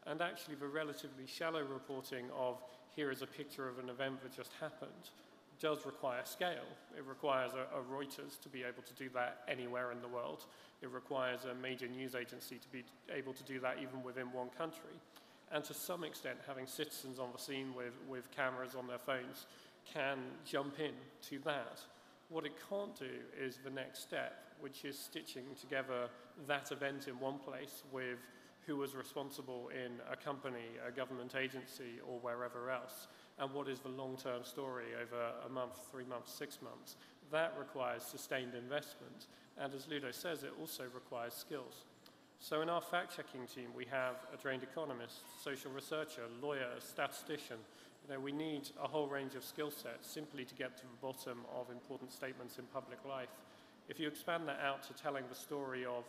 And actually the relatively shallow reporting of here is a picture of an event that just happened does require scale. It requires a Reuters to be able to do that anywhere in the world. It requires a major news agency to be able to do that even within one country. And to some extent, having citizens on the scene with cameras on their phones can jump in to that. What it can't do is the next step, which is stitching together that event in one place with who was responsible in a company, a government agency, or wherever else, and what is the long-term story over a month, 3 months, 6 months. That requires sustained investment, and as Ludo says, it also requires skills. So in our fact-checking team, we have a trained economist, social researcher, lawyer, statistician. We need a whole range of skill sets simply to get to the bottom of important statements in public life. If you expand that out to telling the story of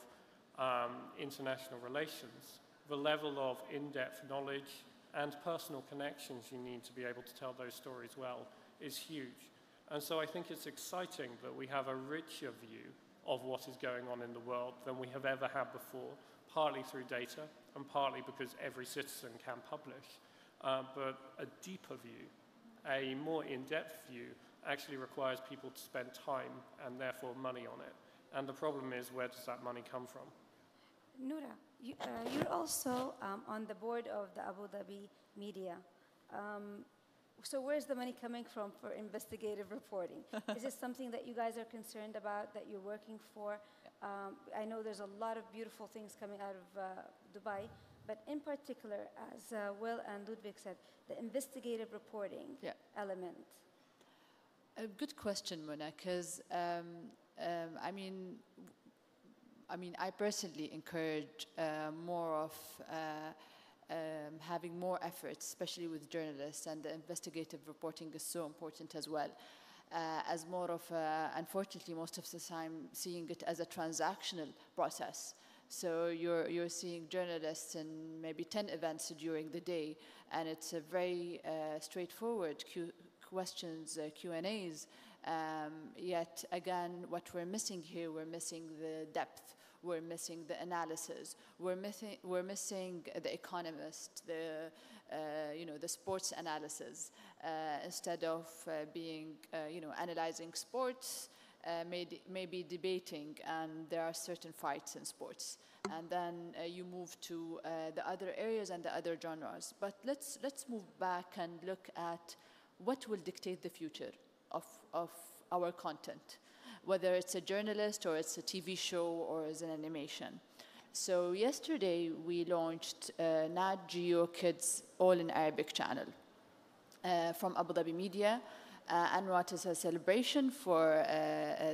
international relations, the level of in-depth knowledge and personal connections you need to be able to tell those stories well is huge. And so I think it's exciting that we have a richer view of what is going on in the world than we have ever had before, partly through data and partly because every citizen can publish. But a deeper view, a more in-depth view, actually requires people to spend time and therefore money on it. And the problem is, where does that money come from? Noura, you're also on the board of the Abu Dhabi media. So where's the money coming from for investigative reporting? Is this something that you guys are concerned about, that you're working for? I know there's a lot of beautiful things coming out of Dubai, but in particular, as Will and Ludovic said, the investigative reporting element. A good question, Mona, because I personally encourage more of having more efforts, especially with journalists, and the investigative reporting is so important as well. As more of, unfortunately, most of the time, seeing it as a transactional process. So you're seeing journalists in maybe 10 events during the day, and it's a very straightforward questions, Q&As. Yet again, what we're missing here, we're missing the depth. We're missing the analysis. We're missing the economist, the sports analysis. Instead of being analyzing sports, maybe debating, and there are certain fights in sports, and then you move to the other areas and the other genres. But let's move back and look at what will dictate the future of our content, whether it's a journalist or it's a TV show or it's an animation. So yesterday we launched Nat Geo Kids All in Arabic channel from Abu Dhabi Media. And what is a celebration for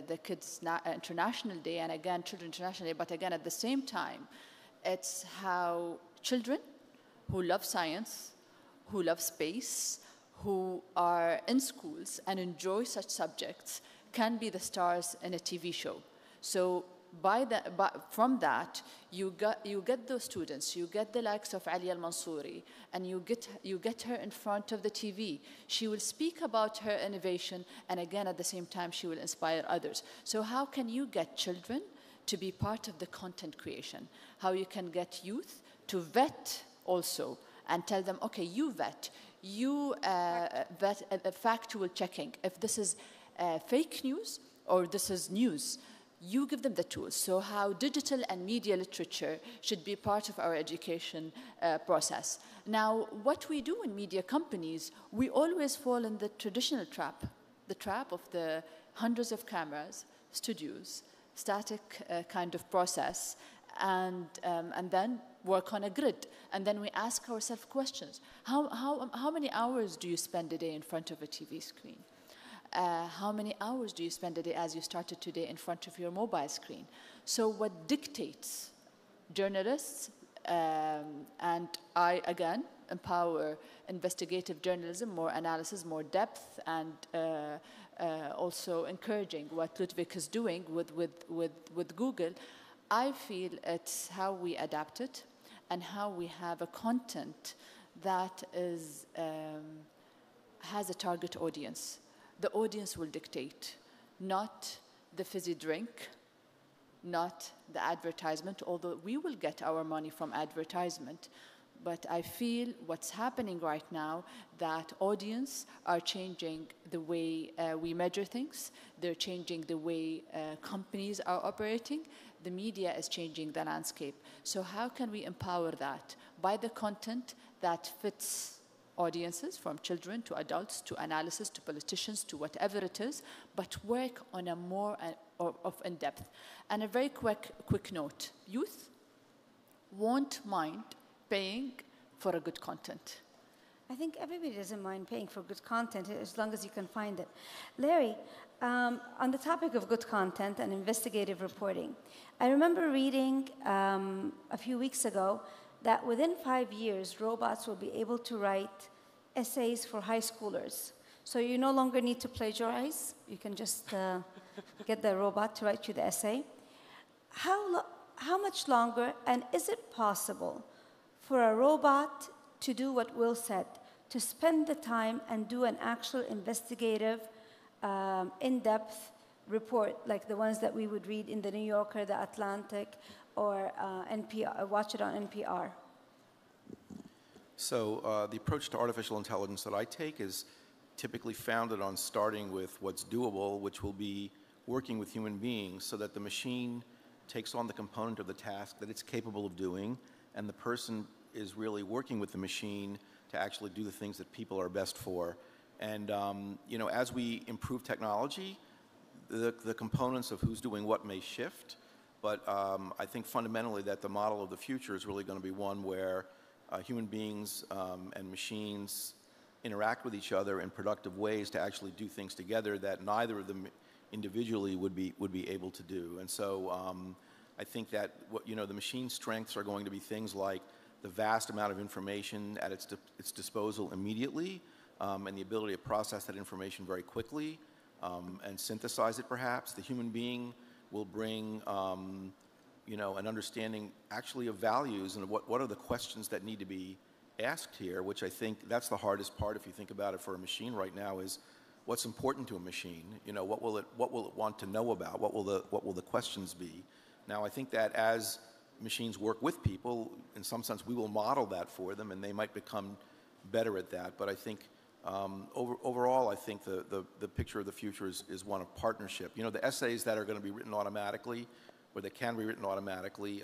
the Kids International Day, and again Children International Day, but again at the same time, it's how children who love science, who love space, who are in schools and enjoy such subjects can be the stars in a TV show. So from that, you get those students, you get the likes of Ali Al-Mansouri, and you get her in front of the TV. She will speak about her innovation, and again, at the same time, she will inspire others. So how can you get children to be part of the content creation? How you can get youth to vet also, and tell them, okay, you vet factual checking. If this is fake news or this is news, you give them the tools. So how digital and media literature should be part of our education process. Now, what we do in media companies, we always fall in the traditional trap, the trap of the hundreds of cameras, studios, static kind of process, and then work on a grid. And then we ask ourselves questions. How many hours do you spend a day in front of a TV screen? How many hours do you spend a day, as you started today, in front of your mobile screen? So what dictates journalists, and I, again, empower investigative journalism, more analysis, more depth, and also encouraging what Ludovic is doing with Google. I feel it's how we adapt it and how we have a content that is, has a target audience. The audience will dictate, not the fizzy drink, not the advertisement, although we will get our money from advertisement. But I feel what's happening right now, that audience are changing the way we measure things. They're changing the way companies are operating. The media is changing the landscape. So how can we empower that? By the content that fits audiences, from children to adults to analysis to politicians to whatever it is, but work on a more of in-depth. And a very quick note, youth won't mind paying for a good content. I think everybody doesn't mind paying for good content as long as you can find it. Larry, on the topic of good content and investigative reporting, I remember reading a few weeks ago that within 5 years, robots will be able to write essays for high schoolers. So you no longer need to plagiarize. You can just get the robot to write you the essay. How much longer, and is it possible for a robot to do what Will said, to spend the time and do an actual investigative, in-depth report, like the ones that we would read in the New Yorker, the Atlantic, or NPR, watch it on NPR? So the approach to artificial intelligence that I take is typically founded on starting with what's doable, which will be working with human beings so that the machine takes on the component of the task that it's capable of doing, and the person is really working with the machine to actually do the things that people are best for. And you know, as we improve technology, the components of who's doing what may shift, but I think fundamentally that the model of the future is really going to be one where human beings and machines interact with each other in productive ways to actually do things together that neither of them individually would be able to do. And so I think that the machine's strengths are going to be things like the vast amount of information at its disposal immediately, and the ability to process that information very quickly and synthesize it perhaps. The human being will bring an understanding actually of values and what are the questions that need to be asked here, which I think that's the hardest part if you think about it for a machine right now, is what's important to a machine. What will it want to know about? What will the questions be? Now I think that as machines work with people, in some sense we will model that for them and they might become better at that. But I think overall I think the picture of the future is one of partnership. The essays that are going to be written automatically, or that can be written automatically,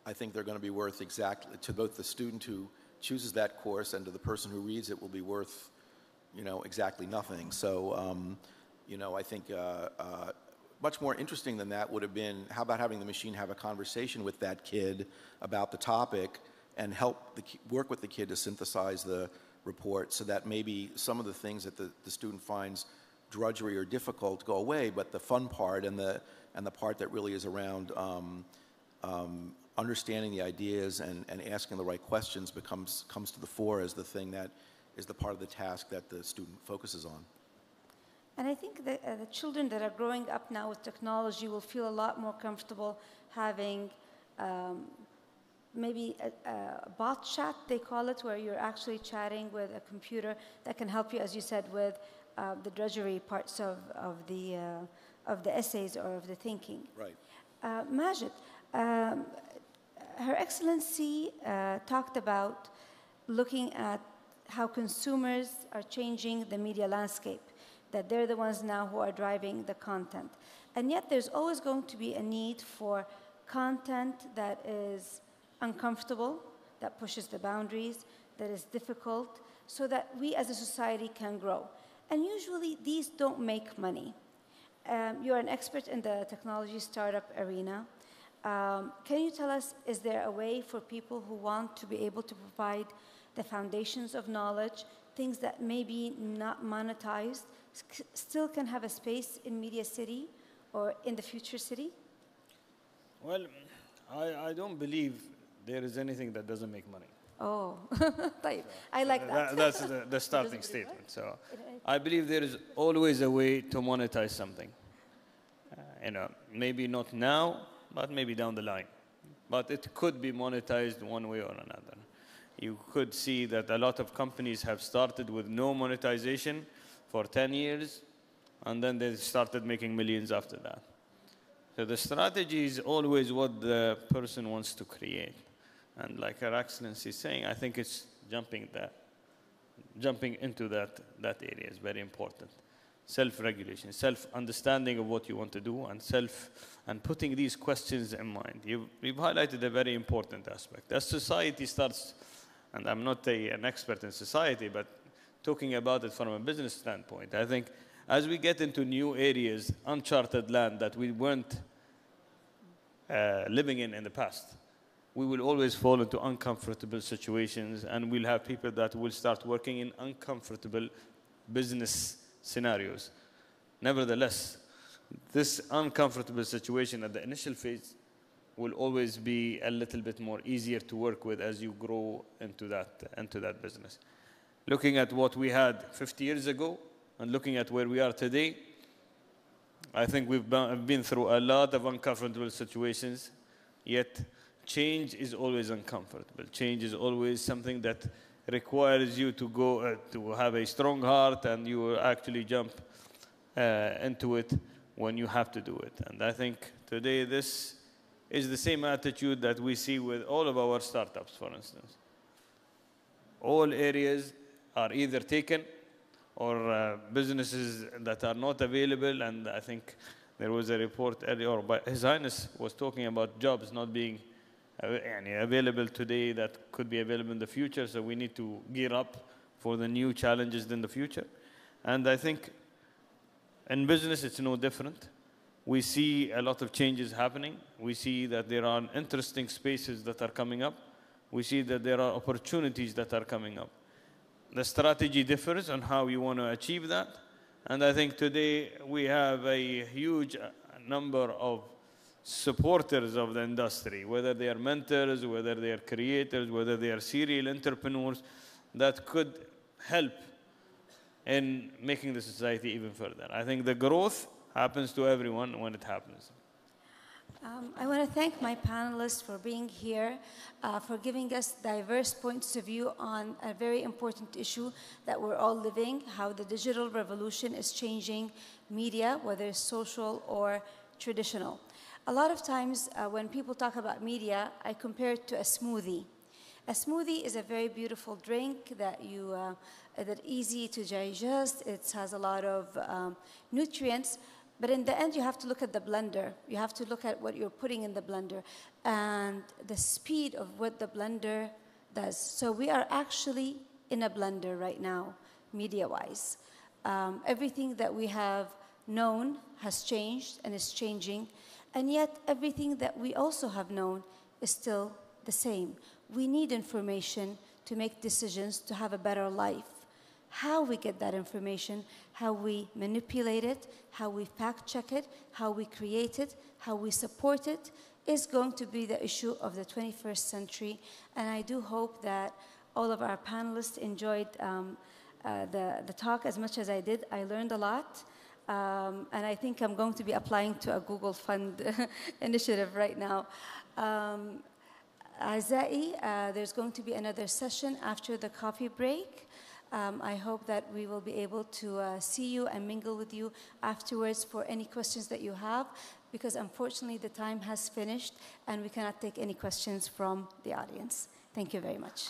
I think they're going to be worth exactly, to both the student who chooses that course and to the person who reads it will be worth, exactly nothing. So, I think much more interesting than that would have been, how about having the machine have a conversation with that kid about the topic and help work with the kid to synthesize the report so that maybe some of the things that the student finds drudgery or difficult go away, but the fun part and the part that really is around understanding the ideas and asking the right questions comes to the fore as the thing that is the part of the task that the student focuses on. And I think that the children that are growing up now with technology will feel a lot more comfortable having maybe a bot chat, they call it, where you're actually chatting with a computer that can help you, as you said, with the drudgery parts of the essays or of the thinking. Right. Majed, Her Excellency talked about looking at how consumers are changing the media landscape, that they're the ones now who are driving the content. And yet there's always going to be a need for content that is uncomfortable, that pushes the boundaries, that is difficult, so that we as a society can grow. And usually these don't make money. You're an expert in the technology startup arena. Can you tell us, is there a way for people who want to be able to provide the foundations of knowledge, things that may be not monetized, still can have a space in Media City or in the future city? Well, I don't believe there is anything that doesn't make money. Oh, I like that. That's the starting statement. So I believe there is always a way to monetize something. Maybe not now, but maybe down the line. But it could be monetized one way or another. You could see that a lot of companies have started with no monetization for 10 years, and then they started making millions after that. So the strategy is always what the person wants to create. And like Her Excellency is saying, I think it's jumping into that area is very important. Self-regulation, self-understanding of what you want to do, and putting these questions in mind. You've highlighted a very important aspect. As society starts and I'm not an expert in society, but talking about it from a business standpoint, I think as we get into new areas, uncharted land that we weren't living in the past, we will always fall into uncomfortable situations, and we'll have people that will start working in uncomfortable business scenarios. Nevertheless, this uncomfortable situation at the initial phase will always be a little bit more easier to work with as you grow into that business. Looking at what we had 50 years ago and looking at where we are today, I think we've been through a lot of uncomfortable situations, yet change is always uncomfortable. Change is always something that requires you to go to have a strong heart, and you will actually jump into it when you have to do it. And I think today this is the same attitude that we see with all of our startups, for instance. All areas are either taken or businesses that are not available, and I think there was a report earlier by His Highness was talking about jobs not being available today that could be available in the future, so we need to gear up for the new challenges in the future. And I think in business it's no different. We see a lot of changes happening. We see that there are interesting spaces that are coming up. We see that there are opportunities that are coming up. The strategy differs on how you want to achieve that. And I think today we have a huge number of supporters of the industry, whether they are mentors, whether they are creators, whether they are serial entrepreneurs, that could help in making the society even further. I think the growth happens to everyone when it happens. I want to thank my panelists for being here, for giving us diverse points of view on a very important issue that we're all living, how the digital revolution is changing media, whether it's social or traditional. A lot of times when people talk about media, I compare it to a smoothie. A smoothie is a very beautiful drink that that's easy to digest. It has a lot of nutrients. But in the end, you have to look at the blender. You have to look at what you're putting in the blender and the speed of what the blender does. So we are actually in a blender right now, media-wise. Everything that we have known has changed and is changing, and yet everything that we also have known is still the same. We need information to make decisions to have a better life. How we get that information, how we manipulate it, how we fact-check it, how we create it, how we support it, is going to be the issue of the 21st century. And I do hope that all of our panelists enjoyed the talk as much as I did. I learned a lot. And I think I'm going to be applying to a Google Fund initiative right now. Azai, there's going to be another session after the coffee break. I hope that we will be able to see you and mingle with you afterwards for any questions that you have, because unfortunately the time has finished and we cannot take any questions from the audience. Thank you very much.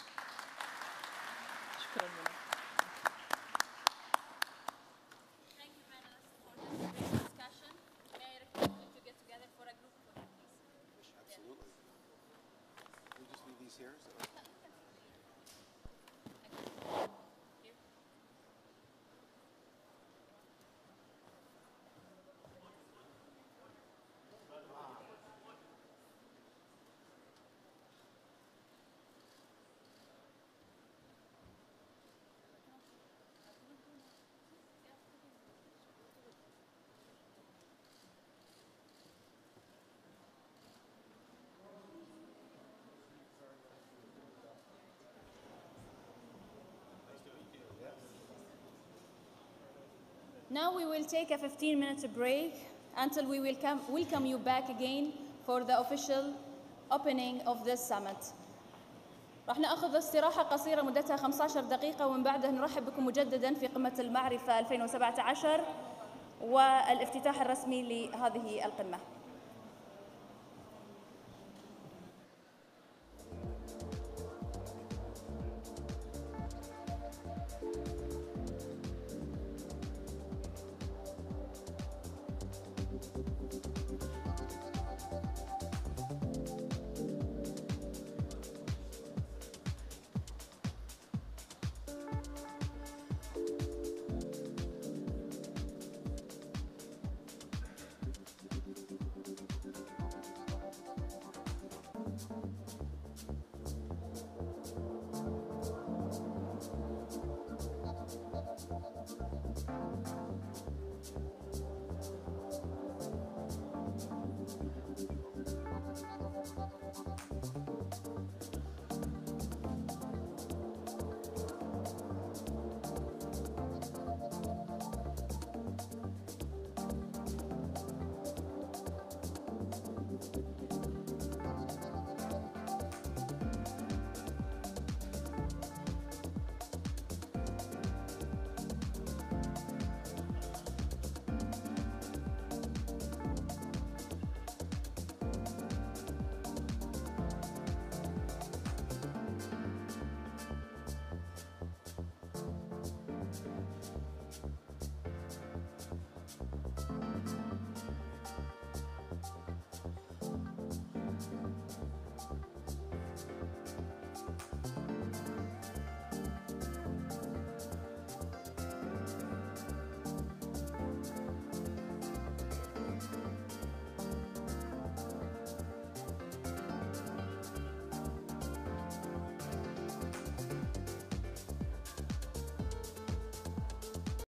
Now we will take a 15-minute break until we will welcome you back again for the official opening of this summit. راح ناخذ استراحة قصيرة مدتها 15 دقيقة، ومن بعدها نرحب بكم مجددا في قمة المعرفة 2017 والافتتاح الرسمي لهذه القمة.